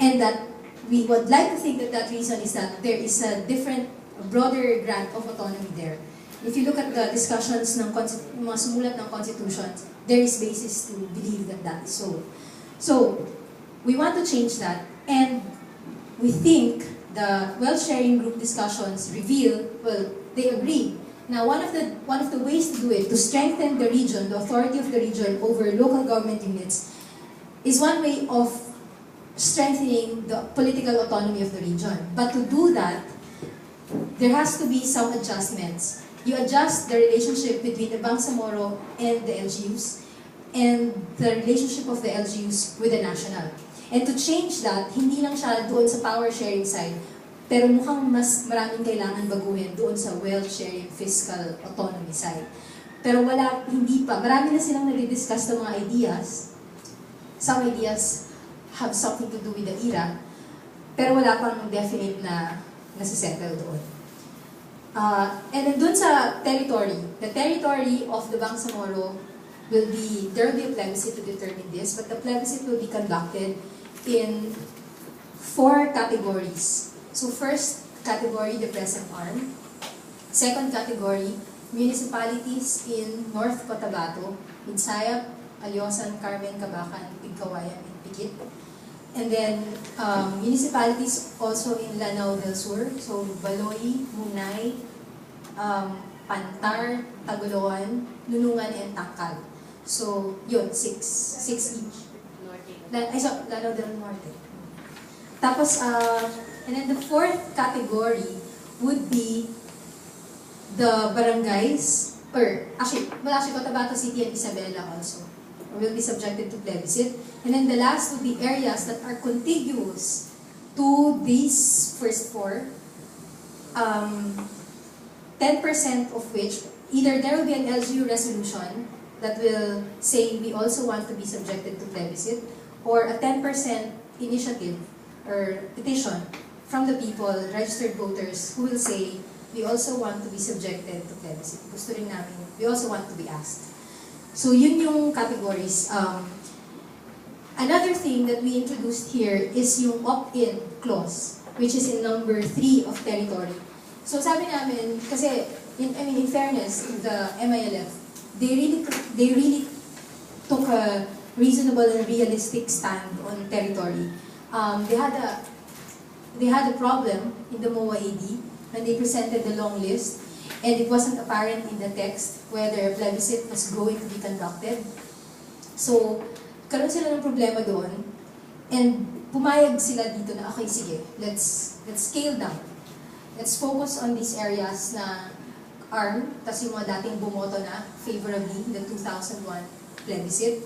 And that we would like to think that that reason is that there is a different, a broader grant of autonomy there. If you look at the discussions ng mga sumulat ng constitutions, there is basis to believe that that is so. So, we want to change that, and we think the wealth sharing group discussions reveal, well, they agree. Now, one of the ways to do it, to strengthen the region, the authority of the region over local government units, is one way of strengthening the political autonomy of the region. But to do that, there has to be some adjustments. You adjust the relationship between the Bangsamoro and the LGUs, and the relationship of the LGUs with the national. And to change that, hindi lang siya doon sa power sharing side, pero mukhang mas maraming kailangan baguhin doon sa wealth sharing fiscal autonomy side. Pero wala, hindi pa. Marami na silang nare-discuss ng mga ideas. Some ideas have something to do with the IRA, pero wala pang definite na nasisettle doon. And then dun sa territory, the territory of the Bangsamoro will be, there will be a plebiscite to determine this, but the plebiscite will be conducted in 4 categories. So first category, the present arm. Second category, municipalities in North Cotabato, Minsayap, Alyosan, Carmen, Cabacan, Pigcawayan, and Pikit. And then municipalities also in Lanao del Sur, so Baloy, Munay, Pantar, Tagoloan, Nunungan, and Takal. So yun, 6 each. Lanao del Norte. Tapos, and then the 4th category would be the barangays, or actually Cotabato City and Isabela also will be subjected to plebiscite. And then the last would be areas that are contiguous to these first 4, 10% of which, either there will be an LGU resolution that will say we also want to be subjected to plebiscite, or a 10% initiative or petition from the people, registered voters, who will say we also want to be subjected to plebiscite. Gusto rin namin, we also want to be asked. So yun yung categories. Another thing that we introduced here is yung opt-in clause, which is in number 3 of territory. So sabi namin, kasi in fairness to the MILF, they really took a reasonable and realistic stand on territory. They had a problem in the MOA AD when they presented the long list, and it wasn't apparent in the text whether a plebiscite was going to be conducted. So, karoon sila ng problema doon, and pumayag sila dito na, okay, sige, let's scale down. Let's focus on these areas na ARM, tas yung mga dating bumoto na favorably, the 2001 plebiscite.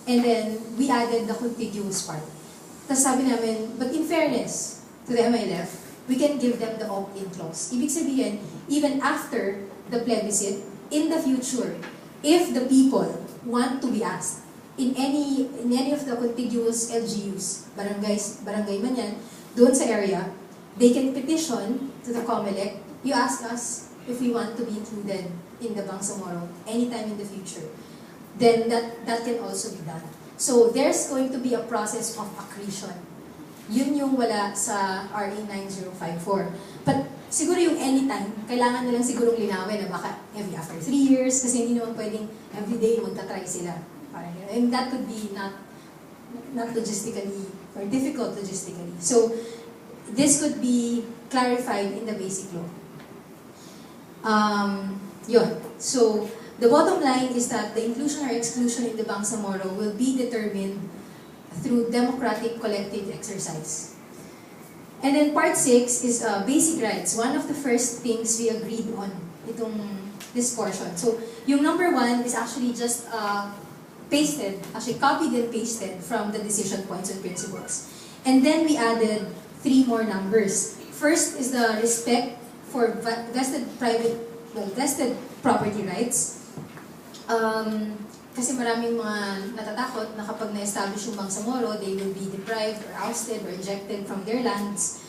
And then, we added the contiguous part. Tas sabi namin, but in fairness to the MILF, we can give them the opt-in clause. Ibig sabihin, even after the plebiscite, in the future, if the people want to be asked in any of the contiguous LGUs, barangay man yan, doon sa area, they can petition to the COMELEC, you ask us if we want to be included in the Bangsamoro anytime in the future. Then that can also be done. So there's going to be a process of accretion. Yun yung wala sa RA 9054. But siguro yung anytime, kailangan nilang sigurong linawin na baka every after 3 years, kasi hindi naman pwedeng everyday magta-try sila. And that could be not logistically, or difficult logistically. So this could be clarified in the basic law. Yun. So the bottom line is that the inclusion or exclusion in the Bangsamoro will be determined through democratic collective exercise. And then part 6 is basic rights. One of the first things we agreed on this portion. So yung number 1 is actually just copied and pasted from the decision points and principles. And then we added 3 more numbers. First is the respect for vested property rights. Kasi maraming mga natatakot na kapag na-establish yung Bangsamoro, they will be deprived or ousted or ejected from their lands.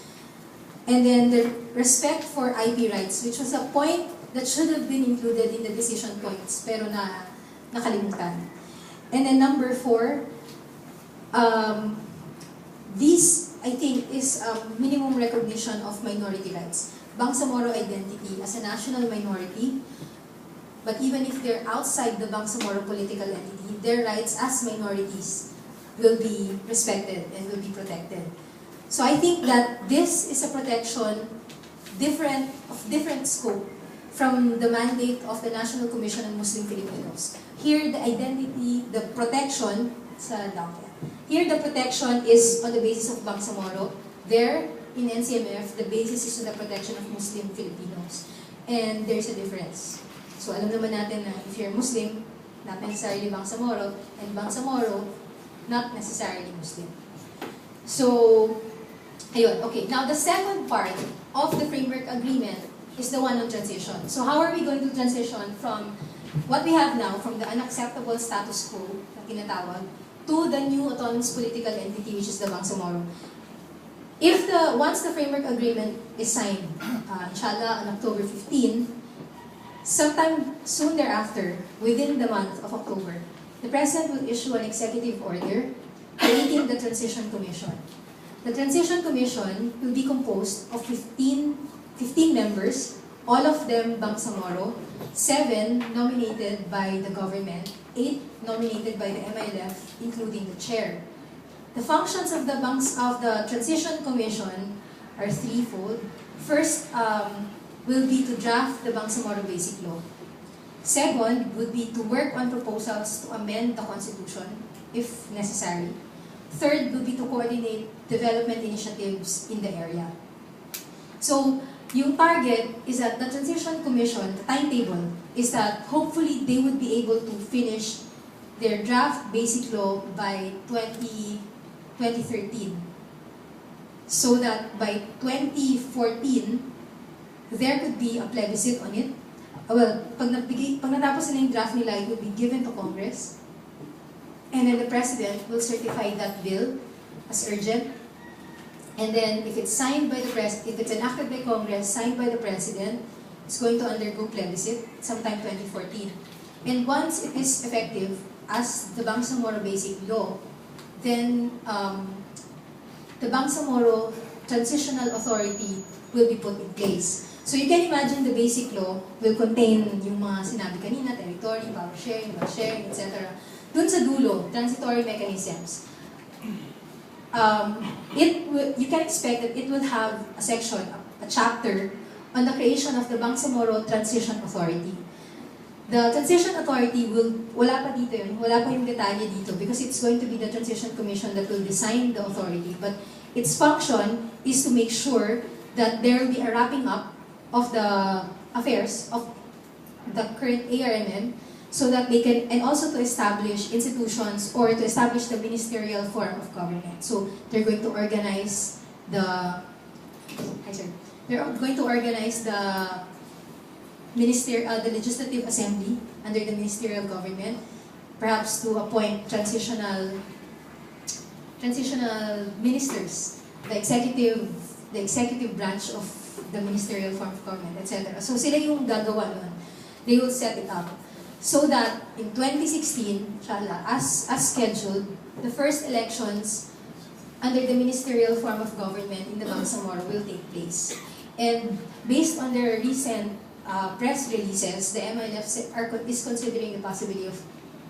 And then the respect for IP rights, which was a point that should have been included in the decision points, pero nakalimutan. And then number 4, these I think, is minimum recognition of minority rights. Bangsamoro identity as a national minority, but even if they're outside the Bangsamoro political entity, their rights as minorities will be respected and will be protected. So I think that this is a protection of different scope from the mandate of the National Commission on Muslim Filipinos. Here, the identity, the protection, here the protection is on the basis of Bangsamoro. There, in NCMF, the basis is on the protection of Muslim Filipinos. And there's a difference. So alam naman natin na if you're Muslim, not necessarily Bangsamoro, and Bangsamoro, not necessarily Muslim. So, ayun, okay. Now, the second part of the framework agreement is the one on transition. So how are we going to transition from what we have now, from the unacceptable status quo na tinatawag, to the new autonomous political entity, which is the Bangsamoro? Once the framework agreement is signed, inshallah, on October 15, sometime soon thereafter, within the month of October, the President will issue an executive order creating the Transition Commission. The Transition Commission will be composed of 15 members, all of them Bangsamoro, 7 nominated by the government, 8 nominated by the MILF, including the chair. The functions of the Transition Commission are threefold. First, will be to draft the Bangsamoro Basic Law. Second would be to work on proposals to amend the Constitution, if necessary. Third would be to coordinate development initiatives in the area. So, yung target is that the Transition Commission, the timetable, is that hopefully they would be able to finish their draft Basic Law by 2013. So that by 2014, there could be a plebiscite on it. Well, pag natapos nila yung draft nila, it will be given to Congress. And then the President will certify that bill as urgent. And then if it's signed by the President, if it's enacted by Congress, signed by the President, it's going to undergo plebiscite sometime 2014. And once it is effective as the Bangsamoro Basic Law, then the Bangsamoro Transitional Authority will be put in place. So you can imagine the basic law will contain yung mga sinabi kanina, territory, power sharing, etc. Dun sa dulo, transitory mechanisms. You can expect that it will have a section, a chapter, on the creation of the Bangsamoro Transition Authority. The Transition Authority wala pa dito yun, wala pa yung detalye dito because it's going to be the Transition Commission that will design the authority. But its function is to make sure that there will be a wrapping up of the affairs of the current ARMM so that they can, and also to establish institutions or to establish the ministerial form of government. So they're going to organize the legislative assembly under the ministerial government, perhaps to appoint transitional ministers, the executive branch of the ministerial form of government, etc. So sila yung gagawa nun. They will set it up so that in 2016, inshallah, as scheduled, the first elections under the ministerial form of government in the Bangsamoro will take place. And based on their recent press releases, the MILF is considering the possibility of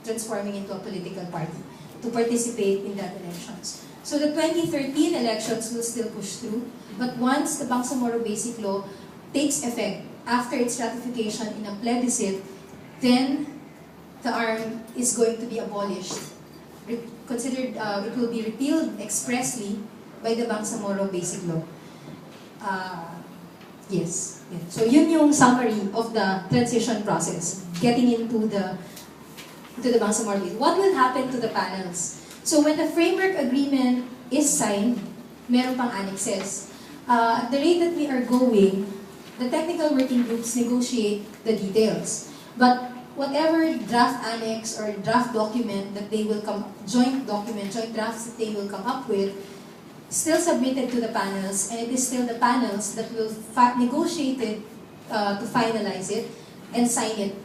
transforming into a political party to participate in that elections. So the 2013 elections will still push through, but once the Bangsamoro Basic Law takes effect after its ratification in a plebiscite, then the ARM is going to be abolished. It will be repealed expressly by the Bangsamoro Basic Law. Yes. So yun yung summary of the transition process, getting into the Bangsamoro Basic. What will happen to the panels? So when the framework agreement is signed, meron pang annexes. At the rate that we are going, the technical working groups negotiate the details. But whatever draft annex or draft document that they will joint drafts that they will come up with, still submitted to the panels, and it is still the panels that will negotiate it to finalize it and sign it.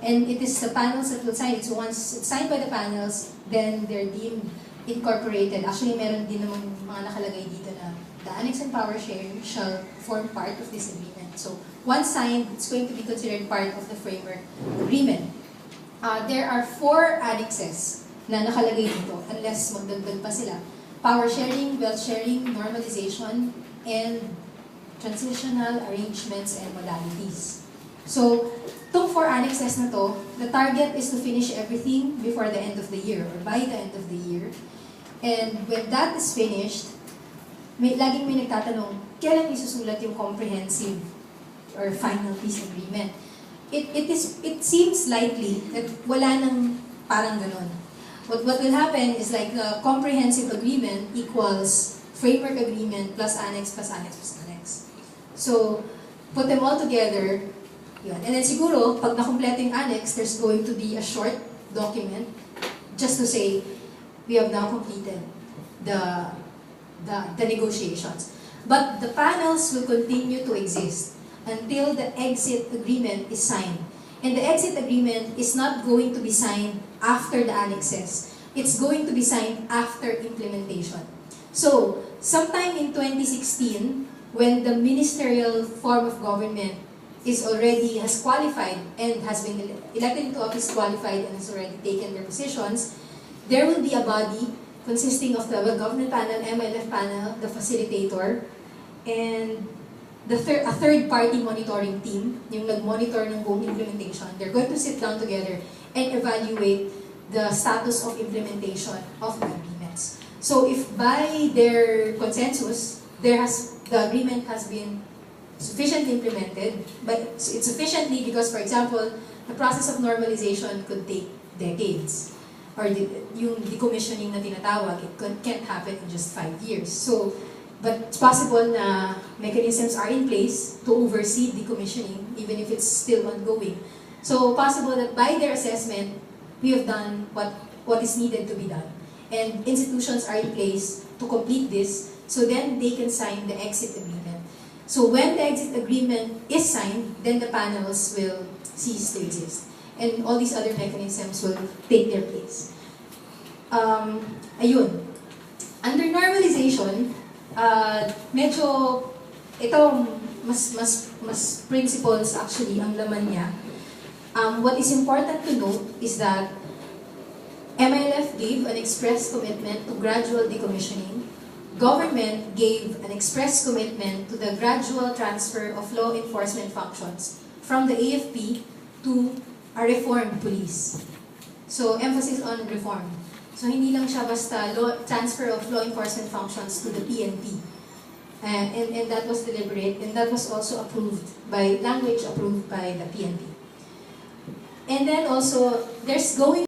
And it is the panels that will sign it. So once it's signed by the panels, then they're deemed incorporated. Actually, meron din naman mga nakalagay dito na the annex and power sharing shall form part of this agreement. So, once signed, it's going to be considered part of the framework agreement. There are 4 annexes na nakalagay dito, unless magdagdag pa sila. Power sharing, wealth sharing, normalization, and transitional arrangements and modalities. So, itong 4 annexes na to, the target is to finish everything before the end of the year, or by the end of the year. And when that is finished, laging may nagtatanong, kailan isusulat yung comprehensive or final peace agreement? It seems likely that wala nang parang ganon. What will happen is like the comprehensive agreement equals framework agreement plus annex plus annex plus annex. So, put them all together, yun. And then siguro, pag nakompleto yung annex, there's going to be a short document just to say, we have now completed the negotiations. But the panels will continue to exist until the exit agreement is signed. And the exit agreement is not going to be signed after the annexes. It's going to be signed after implementation. So, sometime in 2016, when the ministerial form of government has qualified and has been elected into office, qualified, and has already taken their positions, there will be a body consisting of the government panel, MLF panel, the facilitator, and a third-party monitoring team, yung nag-monitor ng buong implementation. They're going to sit down together and evaluate the status of implementation of the agreements. So if by their consensus, the agreement has been sufficiently implemented, but it's sufficiently because, for example, the process of normalization could take decades. Or yung decommissioning na tinatawag, it can't happen in just 5 years. So, but it's possible na mechanisms are in place to oversee decommissioning, even if it's still ongoing. So, possible that by their assessment, we have done what is needed to be done. And institutions are in place to complete this, so then they can sign the exit agreement. So, when the exit agreement is signed, then the panels will cease to exist. And all these other mechanisms will take their place. Ayun. Under normalization, medyo ito mas principles actually ang laman niya. What is important to note is that MLF gave an express commitment to gradual decommissioning. Government gave an express commitment to the gradual transfer of law enforcement functions from the AFP to a reformed police. So, emphasis on reform. So, hindi lang siya basta transfer of law enforcement functions to the PNP. And that was deliberate, and that was also approved by, language approved by the PNP. And then also, there's going